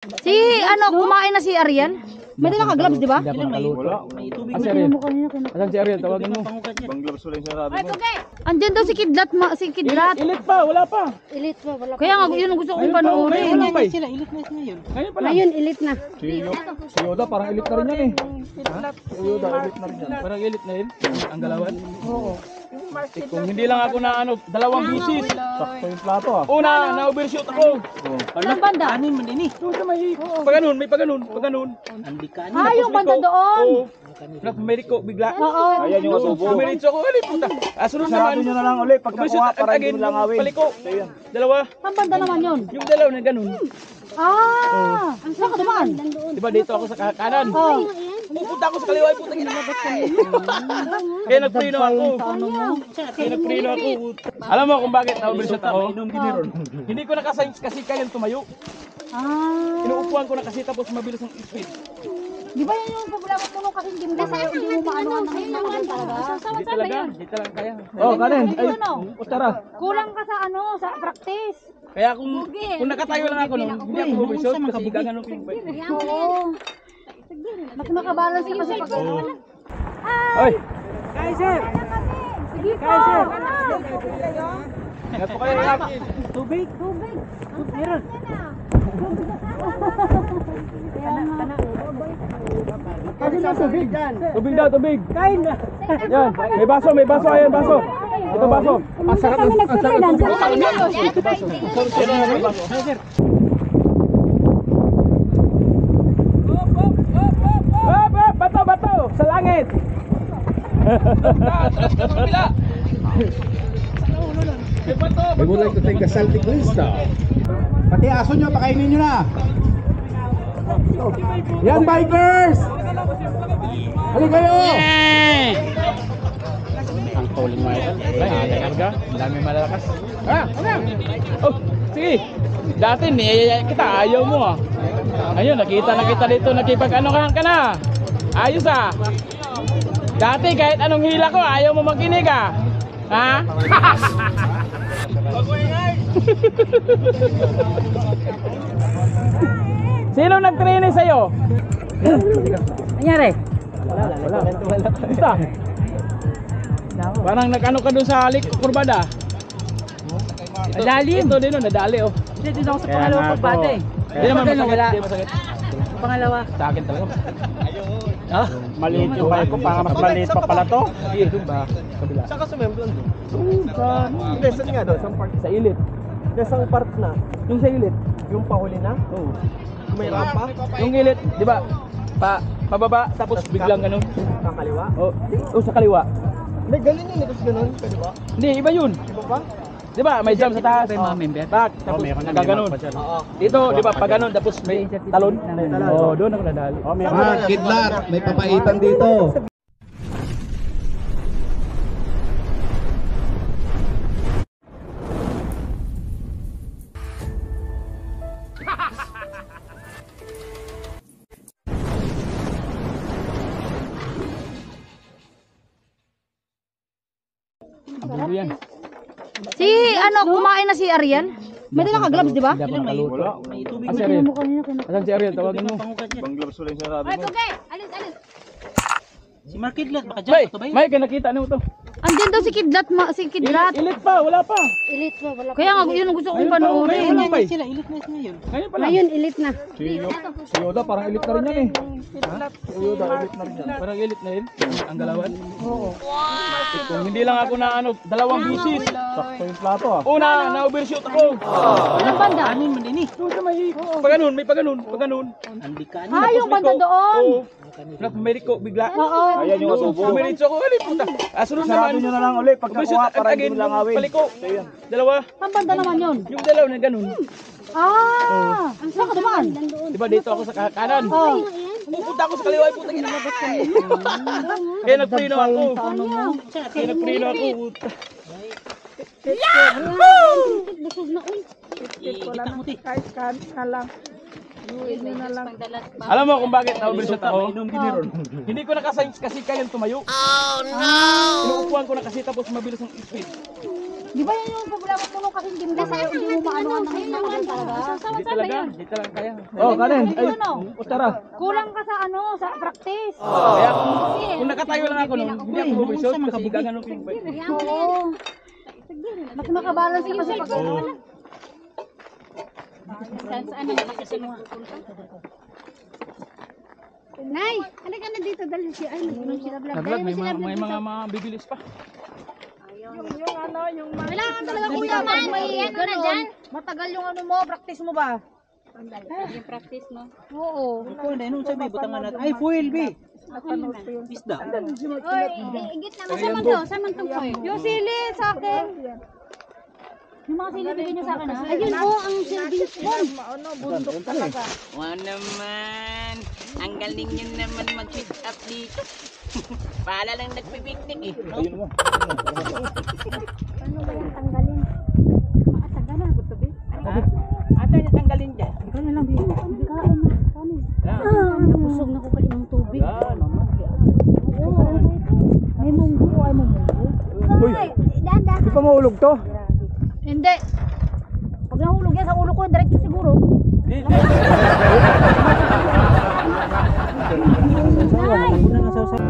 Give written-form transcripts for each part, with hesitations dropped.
Si kumain na si Ariel. May dala ka gloves, di ba? Wala. Ang si Ariel. Asan si Ariel? Tawagin mo. Bang gloves wala yung sinasabi mo. Andyan daw si Kidlat, si Kidlat. Ilit pa, wala pa. Elite pa, wala. Kaya nga, yun ang gusto kong panoorin. Wala pa eh. Ngayon pa lang. Ngayon, elite na. Si Yoda, parang ilit na rin yan eh. Si Yoda, ilit na rin yan. Parang ilit na yun. Ang galawan. Oo. Kung hindi lang ako na dalawang bisis. Sakto yung plato ah. Una, na-overshoot ako. Saan banda? Doon sa may paganon, may paganon. Yung banda doon. Oo. Napumeriko bigla. Oo. Ayan yung asubo. Pumiritso ako, alip puta. Sunod Sarado naman. nyo na lang ulit pagkakuha para hindi mo lang awin. Paliko. Dalawa. Saan banda naman yun? Yung dalaw na ganun. Saan ka dumaan? Diba dito ako sa kanan? Oo. Pupunta ako sa kaliwa, puta ginabot ka. Kaya nagprino ako. Kaya nagprino ako. Alam mo kung bakit na-overshot ako? Hindi ko kasi kayang tumayo. Inuupuan ko na kasi tapos mabilis ang speed. Di ba yun yung problema mo kasi hindi mo maano talaga? Hindi talaga kaya. Oh, kanin. Ay, Utara. Kulang ka sa practice. Kaya kung nakatayo lang ako noon, hindi ako overshot kasi gaganon ko yung bike. Oo. Mas makabalance ka sa pag-uwan. Ay! Kaiser! Sige po! Kaiser! Ingat po kayo, Yakin. Tubig! Meron! Tubig daw, tubig! Kain na! Yan, may baso, ayan, baso! Ito baso! Ang sarap kami nagsabi, nandiyan kami na! Bato! Sa langit! we would like to thank the Celtic Lista. Pati aso nyo, pakainin nyo na. Yan, bikers! Halika kayo! Ang tolling mga ito. Ay, karga. Ang dami malalakas. Oh, sige. Dati niyayaya kita, ayaw mo ah. Ayun, nakita na kita dito, nakipag-anohan ka na. Ayos ah. Dati kahit anong hila ko, ayaw mo makinig ah. Ha? Sino nag-training sa'yo? Nangyari? Wala. Basta. Parang nag-ano ka dun sa kurbada. Nadali. Ito din nadali oh. Dito ako sa pangalawang pagbate eh. Hindi naman masakit. Pangalawa. Sa akin talaga. Maliit yung bike ko, para mas maliit pa pala to. Sige, doon ba? Kabila. Saan ka sumem doon? Hindi, saan nga doon? Saan part? Sa ilit. Saan part na? Yung sa ilit. Yung pahuli na? Oo. May rampa? Yung ilit, di ba? Pababa, tapos biglang ganun. Sa kaliwa? Oh, sa kaliwa. Hindi, ganun yun. Tapos ganun. Pwede ba? Hindi, iba yun. Iba ba? Di ba? May jump sa taas. Back, tapos gaganon. Dito, di ba? Pag ganun, tapos may talon. Oh, doon ako nadali. Kidlat, may papaitan dito. Ano yan? Si kumain na si Ariel. May dala ka gloves, di ba? Wala. Ang si Ariel. Asan si Ariel? Tawagin mo. Bang gloves wala yung sinasabi mo. Alis. Si Markidlat, baka dyan ito ba yun? May, nakita niyo ito. Andyan daw si Kidlat, Ilit pa, wala pa. Elite pa, wala. Kaya nga, yun ang gusto kong panoorin. Wala pa eh. Sila, ilit na ngayon. Ngayon pa lang. Ngayon, elite na. Si Yoda, parang ilit na rin yan eh. Si Yoda, ilit na rin yan. Parang ilit na yun. Ang galawan. Oo. Kung hindi lang ako na dalawang bisis. Sakto yung plato ah. Una, na-overshoot ako. Saan banda? Anin man din eh. Doon sa may paganon, may paganon. Yung banda doon. Oo. Napumeriko bigla. Oo. Ayan yung asubo. Pumiritso ako, alip puta. Sunod Sarado naman. nyo na lang ulit pagkakuha para hindi mo lang awin. Paliko. Dalawa. Saan banda naman yun? Yung dalaw na ganun. Saan ka dumaan? Diba dito ako sa kanan? Oo. Pupunta ako sa kaliwa, puta ginabot ka. Kaya nagprino ako. Kaya nagprino ako. Alam mo kung bakit na-overshot ako? Hindi ko na kasi kayang tumayo. Oh no! Inuupuan ko na kasi tapos mabilis ang speed. Di ba yan yung problema mo nung kasi hindi mo maano ng matagal talaga? Dito talaga, dito lang kaya. Oh, Karen, ay, utara. Kulang ka sa ano, sa practice. Kaya kung nakatayo lang ako nun, hindi ako bumisot kasi gagano ko yung bike. Oo. Mas makabalance ka kasi pag Saan naman kasi mo? Nay, ano ka na dito? Dali siya. Ay, nagpunong sila vlog. Naglag, may mga bibilis pa. Wala ka talaga ulaman. May ano na dyan. matagal yung ano mo, practice mo ba? Yung practice mo. Oo. Ako na, nung sabi, butangan natin. Ay, foil, B. Isda. Oy, igit naman sa man to. Sa man tong foil. Yung sili sa akin. Yung mga sili bigyan niyo sa akin ha. Ayun po, ang service bomb. Bundok talaga. Wow naman. Ang galing nyo naman mag-sit up dito. Pala lang nagpipiknik eh. Ayun mo. Ano ba yung tanggalin? Maataga na, gusto ba? Ata na tanggalin dyan. Kain na lang, Bi. Kain na, kanin. Nabusog na ko kain ng tubig. Oo. May munggo o ay munggo? Uy, Daan-daan. di pa mahulog to? Hindi. Pag nahulog yan sa ulo ko, diretso siguro. Una na sa usap.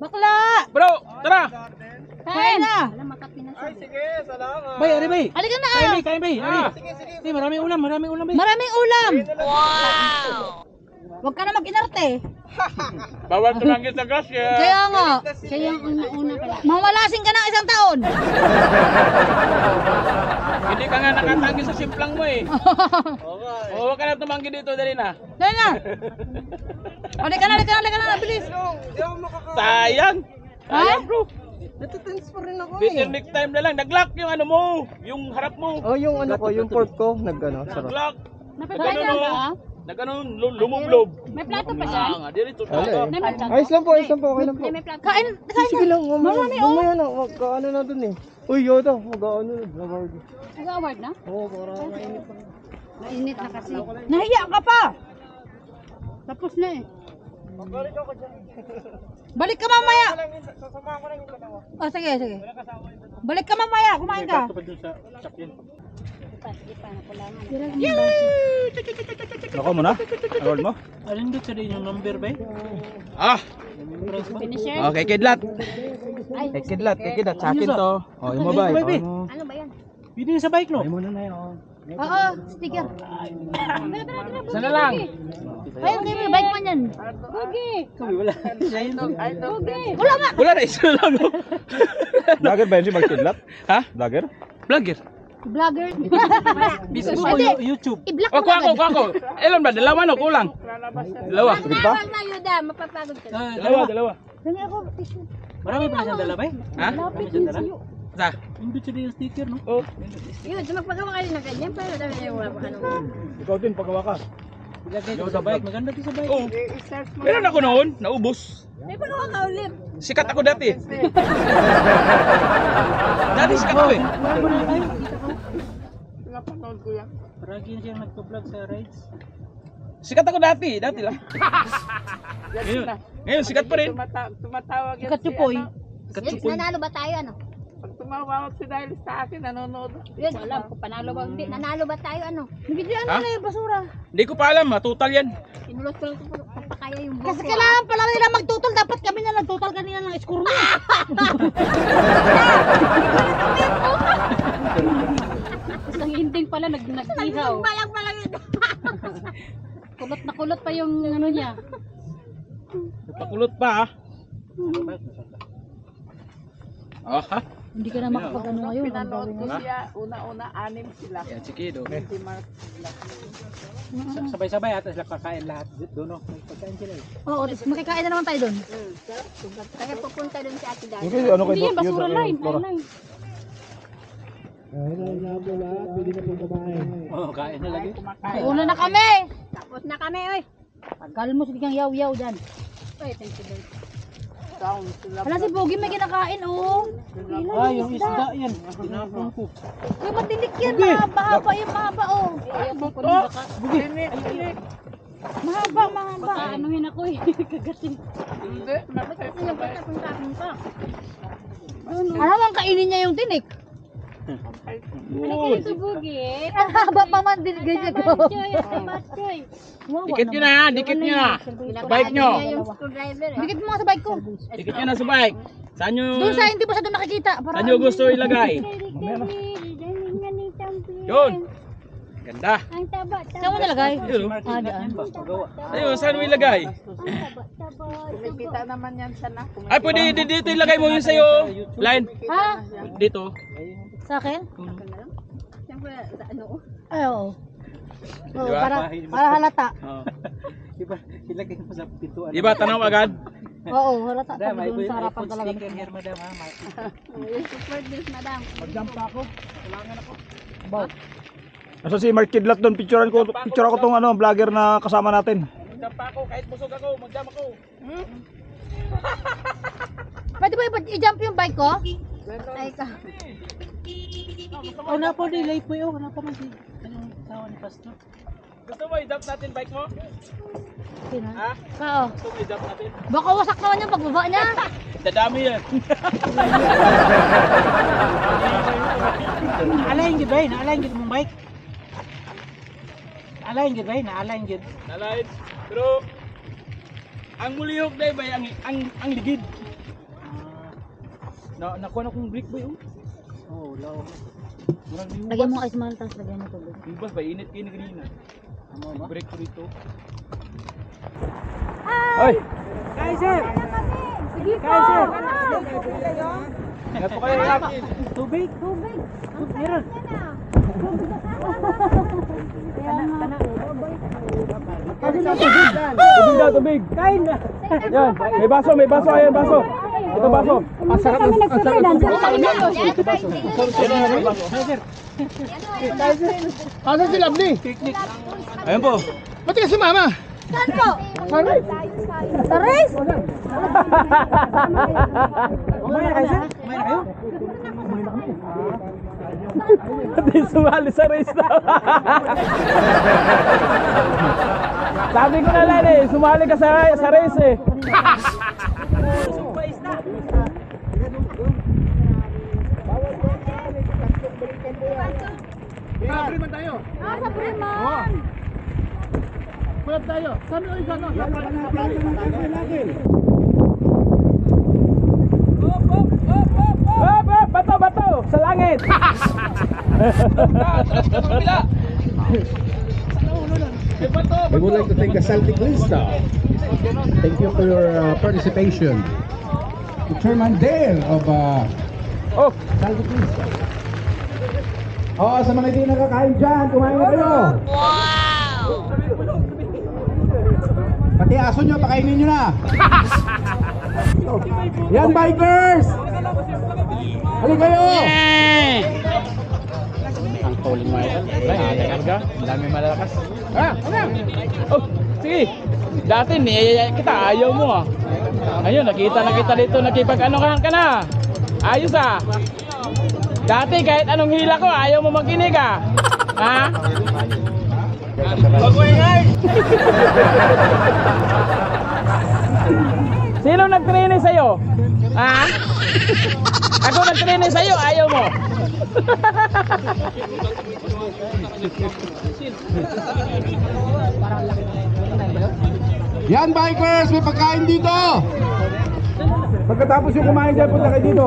Bakla! Bro, tara! Kain na! Bay, ari, bay. Halika na! Kain, bay, kain, bay. Ari. Maraming ulam, bay. Maraming ulam! Wow! Huwag ka na mag-inarte. Bawal tumanggi sa gas ya. Kaya nga, Siya yung una pala. mamalasing ka ng isang taon. Hindi ka nga nakatanggi sa simplang mo eh. Oo, huwag ka na tumanggi dito, dali na. Dahil na! Halika na, bilis! Sayang! Ha? Sayang bro! Bitter next time na lang, nag-lock yung ano mo, yung harap mo. Oh, yung ano ko, yung pork ko, nag-ano, sarap. Nag-lock. Kain na ka? Nag-ano, lumublob. May plato pa dyan? Nga, dito. Wala May eh. plato. Ayos lang po, okay lang po. May plato. Kain Sige na! lang, mamaya na, magkaano na dun eh. Uy, Yoda, mag-ano na, award. Nag-award na? Oo, para mainit pa. Mainit na kasi. Nahiya ka pa! Tapos na eh. Balik ka mamaya! Oh, sige. Balik ka mamaya, kumain ka. Nako mo na? Award mo? Alin doon sa rin yung number, bay? Ah! Finisher? Okay, kidlat. Kay kidlat, sa akin to. Oh, yung mabay. Ano ba yan? Pwede yung sa bike, no? Oo, sticker. Sana lang. Ayun, may bike man yan. Wala nga. Wala na isa lang. Vlogger ba yun si Mark Kidlat? Ha? Vlogger? Vlogger. Vlogger. Business Ano Hindi. YouTube. I-block Oh, mo ko. Ilan ba? Dalawa no, kulang. Dalawa. Tubig pa? Wala na, Yuda. Mapapagod ka. Dalawa. Dami ako, tissue. Marami pa na siyang dala ba eh? Ha? Marami siyang dala. Sa? Imbit siya yung sticker, no? Oh. Yun, magpagawa kayo ng ganyan. Pero dami na yung ano. Ikaw din pagawa ka. Ilagay ko sa bike. Maganda to sa bike. Oo. Meron ako noon, naubos. May pagawa ka ulit. Sikat ako dati. Dati sikat ako eh. Paragi na siyang nagpa-vlog sa rides. Sikat ako dati lang. Ngayon sikat pa rin. Tumatawag yan Katsupoy. Katsupoy. Nanalo ba tayo ano? Pag tumawag si Dahil sa akin, nanonood. Yun, alam ko panalo ba hindi. Nanalo ba tayo ano? Hindi ano Ha? na yung basura. Hindi ko pa alam, total yan. Inulot ko lang ito papakaya yung buhok. Kasi kailangan pala nila magtutol. Dapat kami na nagtutol kanina ng score mo. Ang ending pala nagtihaw. Balang yun. Kulot na kulot pa yung ano niya. Pakulot pa ha. Oh ha? Hindi ka na makapag-ano ngayon. Ang Pinanood dami ko na. siya, una-una, 6 sila. Yan si Kido. Si Mark. Sabay-sabay at sila kakain lahat doon, no? May pagkain sila eh. Oo, makikain na naman tayo doon. Kaya pupunta dun si Ate Dahil. Okay, ano Hindi yan, basura line. Line. Oo, kain na lagi. Una na kami. Tapos na kami, oy. Pagkalmo, sige kang yaw-yaw dyan. Ay, thank you, Dad. Sound sila. Wala si Pogi may kinakain, oh. Ah, yung isda yan. Tinapon ko. Yung matinik yan, mahaba-haba yung mahaba, oh. Oh! Ini. Mahaba. Anuhin ako eh. Kagatin. Hindi. Alam ang kainin niya yung tinik. Halika dito, Bugit. Ang haba pa man din ganyan ko. Batchoy. Dikit nyo na, dikit nyo na. Bike nyo. Yung screwdriver, eh. Dikit mo nga sa bike ko. Dikit nyo na sa bike. Saan nyo, Doon sa hindi pa siya doon nakikita. saan nyo gusto ilagay? Yun. Ganda. Ang taba. Saan mo nalagay? Yun. Ah, daan. Ayun, saan mo ilagay? Kumikita naman yan siya na. Ay, pwede dito ilagay mo yun sa'yo. Line. Ha? Dito. Sa akin? Siyempre, ano? Ay, oo. Oo, Diba? para halata. Oh. Diba, ilagay mo sa pintuan. Diba, tanaw agad? Oo, halata. Madam, Pag doon sa harapan iPhone talaga. sticker here, madam. Ha? Yung super this, madam. Nasa si Mark Kidlat doon, picture ako tong ano, vlogger na kasama natin. Magdam pa ako, kahit busog ako, magdam ako. Pwede ba i-jump yung bike ko? Ay ka. Oh, na po di late po yun. Wala pa man si anong tawa ni Pastor. Gusto mo i-dump natin bike mo? Sino? Ha? Oo. Gusto mo i-dump natin? Baka wasak naman yung pagbaba niya. Dadami yan. Naalayin gid ba? Naalayin gid mong bike. Naalayin gid ba? Naalayin gid. Nalain. Pero, ang mulihok na ba, ang ligid. Nakuha na kong brake boy, oh. Oh, law. Lagyan mo ice mahal, tapos lagyan mo tubig. Ibas ba, init kayo na ganina. Brake ko dito. Ay! Kaiser! Sige po! Kaiser! Ingat po kayo, Yakin. Tubig! Tubig! Meron! Tubig daw, tubig. Kain na! Yan, may baso, ayan, baso. Ito baso. Ang sarap ng Asan si Lovely? Ayan po. Ba't ka sumama? Saan po? Sa race? Kumain na Kaiser? Kumain na kayo? Hindi sumali sa race na. Sabi ko na lang eh, sumali ka sa race eh. Pinabriman tayo. Ah, sa Breman! Pulap tayo. Saan o isa no? Oh, oh, sa langit. We would like to thank the Celtic Lista. Thank you for your participation. To Chairman Dale of Oh, Celtic Lista. Oh, sa mga hindi nakakain dyan, kumain na kayo. Wow! Pati aso nyo, pakainin nyo na. Yan, bikers! Halika kayo! ang tuling mga idol. Wala, karga. Ang dami malalakas. Oh, sige. Dati niyayaya kita, ayaw mo ah. Ayun, nakita na kita dito, nakipag-anohan ka na. Ayos ah. Dati kahit anong hila ko, ayaw mo makinig ah. Ha? Sino nag-training sa'yo? Ha? Ako nag-training sa'yo, ayaw mo. Yan, bikers! May pagkain dito! Pagkatapos yung kumain dyan, punta kayo dito.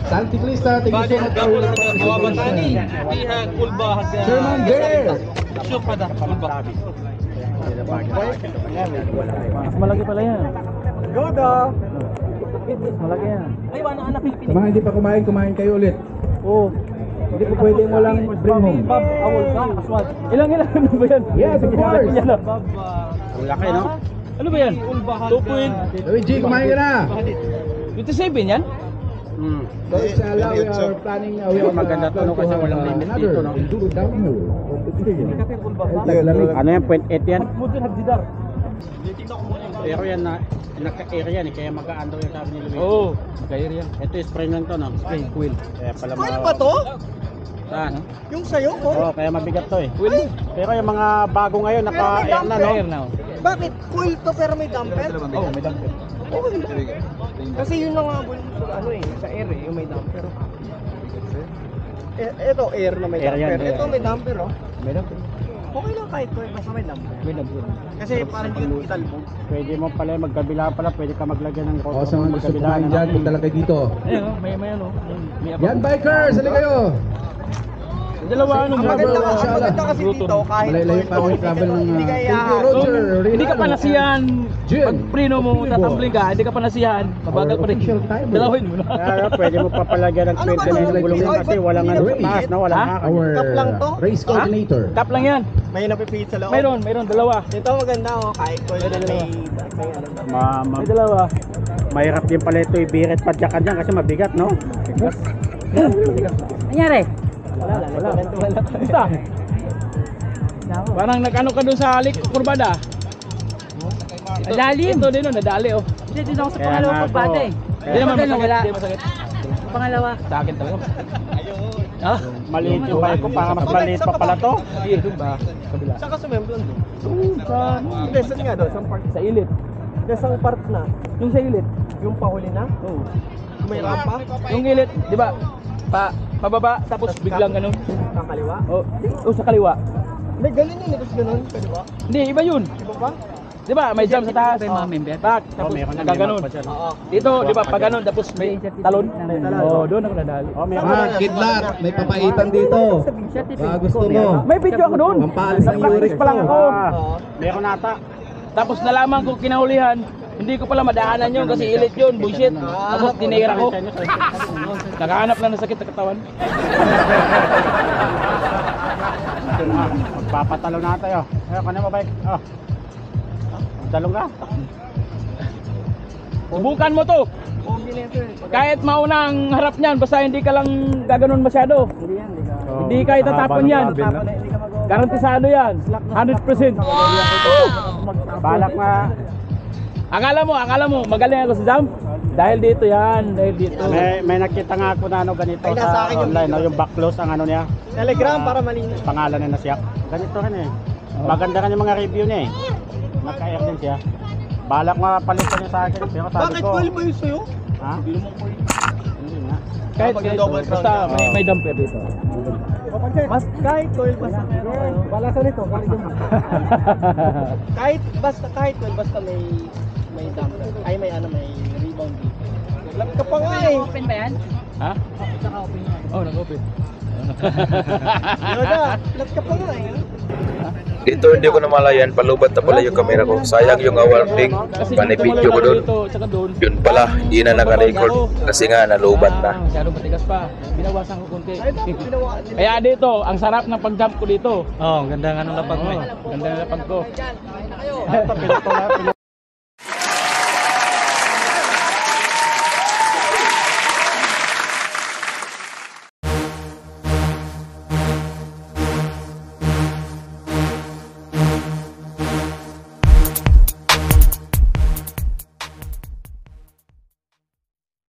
Celtic Lista, thank you so much for your participation. Chairman Dale! Mas malaki pala yan. Goda! Mas malaki yan. Sa mga hindi pa kumain, kumain kayo ulit. Oo. Hindi po pwede mo lang bring home. Ilang ano ba yan? Yes, of course. Yan, ah. Ang laki, no? Ano ba yan? 2 Luigi, kumain ka na! 27 yan? So inshallah, we are planning, we are Maganda to, no? Kasi walang limit dito, no? Enduro downhill competition. Ano yan? 0.8 yan? Pero yan na, naka-air yan eh, kaya mag-a-under yung sabi ni Luis. Oo, magkair yan. Ito yung spring lang to, no? Spring, coil. Kaya pala Ano ba to? Saan? Yung sayo ko? Oo, kaya mabigat to eh. Coil? Pero yung mga bago ngayon, naka-air na, no? Air na. Bakit? Coil to pero may damper? Oo, may damper. Okay lang. Kasi yun na nga, ano eh, sa air eh, yung may damper. Ito air na may Air yan, damper. air. Ito may damper oh. May damper. Okay lang kahit coil basta may damper. May damper. Kasi parang hindi ko italbog. Pwede mo pala, magkabila pala, pwede ka maglagyan ng O sa mga gusto kumain dyan, punta lang kayo dito. Ayun, oh, may ano. May abang. Yan, bikers! Halika kayo! Dalawa ano Ang mo? maganda, Bro, ang maganda kasi dito kahit Malay-layo pa ako i-travel ng hindi thank kaya you, Roger. Hindi ka pa Rinaldo, nasiyahan. Jim, Pag preno mo, Filibor. tatambling ka, hindi ka pa nasiyahan. Mabagal pa rin. Official timer. Dalawin mo na. Kaya pwede mo papalagyan ng Ano ba 20 na to? yung gulong Ay, kasi walang ano sa taas, no? Walang Ha? hakal. Our Cup lang to? race coordinator. Tap lang yan. may napipihit sa loob. Mayroon, dalawa. Ito maganda oh, kahit coil may ano. May dalawa. Mahirap din pala ito ibirit padyakan dyan kasi mabigat, no? Nangyari? Wala. Basta. Parang nag-ano ka doon sa kurbada. Nadali. Ito din oh, nadali oh. Hindi, dito ako sa Kaya pangalawang nga kurbada eh. Hindi naman masakit. Wala. Hindi masakit. Pangalawa. Sa akin talaga. Ah? Maliit yung bike ko, para mas maliit pa pala to. Sige, doon ba? Kabila. Saan ka sumemblon doon? Sa Hindi, saan nga doon? Saan part? sa ilit. Saan part na? Yung sa ilit. Yung pahuli na? Oo. May rampa? Yung ilit, di ba? Pababa tapos biglang ganun. Kakaliwa? Oh, sa kaliwa. Hindi, ganun yun. Tapos ganun. Pwede ba? Hindi, iba yun. Iba ba? Di ba? May jump sa taas. Tak, tapos meron na, nagaganon. may map pa dyan. Oo. Dito, di ba? Pag ganun, tapos may talon. Oh, doon ako nadali. Oh, meron Ah, kidlat, may papaitan dito. Baka gusto mo. May video ako doon. Pampaalis ng Nag-practice uric pa lang to. ako. Oo. Meron ata. Tapos nalaman ko kinahulihan. Hindi ko pala madaanan yun kasi ilit yun. Bullshit. Tapos tinira ko. Nakahanap lang ng sakit sa katawan. Magpapatalo na tayo. Ayun, kanin mo bike. Oh. Talong ka. Subukan mo to. Kahit mauna ang harap niyan, basta hindi ka lang gaganon masyado. Hindi ka itatapon yan. Garantisado yan. 100%. Balak nga. Akala mo, magaling ako sa jump? Dahil dito yan, dahil dito. May nakita nga ako na ano ganito Ay, nasa sa akin yung online, no? video. Yung back close ang ano niya. Telegram para malinis. Pangalan niya na siya. Ganito rin eh. Maganda rin yung mga review niya eh. Nagka-air din siya. Balak nga palitan niya sa akin. Pero sabi Bakit ko, coil ba yun sa'yo? ha? Hindi nga. Kahit Kapag ganito, double crown basta ka. may damper dito. Mas kahit coil basta meron. Balasan nito, kahit coil basta may may dump. Ay, may ano, may rebound. Lap ka pa nga eh. Open ba yan? Ha? Oh, nag-open. Yoda, lap ka pa nga eh. Dito hindi ko namalayan, palubat na pala yung camera ko. Sayang yung warning, panipidyo ko doon. Yun pala, hindi na naka-record kasi nga nalubat na. Masyado matigas pa. Binawasan ko konti. Kaya dito, ang sarap ng pag-jump ko dito. Oh, ganda nga ng lapag mo eh. Ganda ng lapag ko.